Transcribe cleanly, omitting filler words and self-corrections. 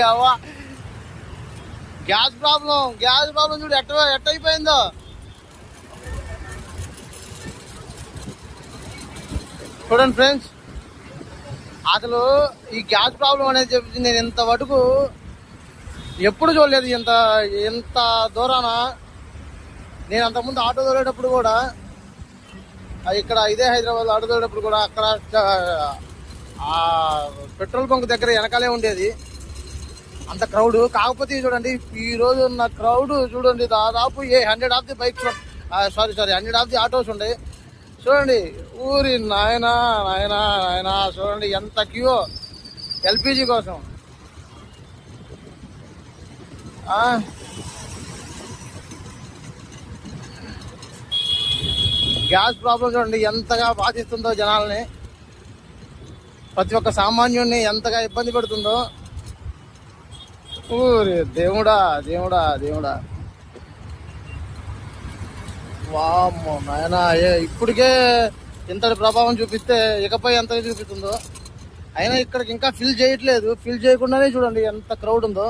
అవ్వా gas problem చూడు ఎట్ట అయిపోయిందో. చూడండి ఫ్రెండ్స్, అసలు ఈ గ్యాస్ ప్రాబ్లం అనేది చెప్పి నేను ఇంత మటుకు ఎప్పుడు చూడలేదు. ఇంత దూరాన నేను అంతకుముందు ఆటో తోలేటప్పుడు కూడా, ఇక్కడ ఇదే హైదరాబాద్ ఆటో తోలేటప్పుడు కూడా అక్కడ పెట్రోల్ బంక్ దగ్గర వెనకాలే ఉండేది అంత క్రౌడ్. కాకపోతే చూడండి ఈ రోజు ఉన్న క్రౌడ్ చూడండి, దాదాపు 100 of the bikes, sorry 100 of the autos ఉన్నాయి. చూడండి ఊరి నాయనా చూడండి ఎంత క్యూ ఎల్పిజి కోసం. గ్యాస్ ప్రాబ్లం చూడండి ఎంతగా బాధిస్తుందో జనాల్ని, ప్రతి ఒక్క సామాన్యుడిని ఎంతగా ఇబ్బంది పెడుతుందో. ఊరి దేవుడా వామ్మో నాయన, ఇప్పటికే ఇంతటి ప్రభావం చూపిస్తే ఇకపై ఎంతగా చూపిస్తుందో. అయినా ఇక్కడికి ఇంకా ఫిల్ చేయట్లేదు. ఫిల్ చేయకుండానే చూడండి ఎంత క్రౌడ్ ఉందో.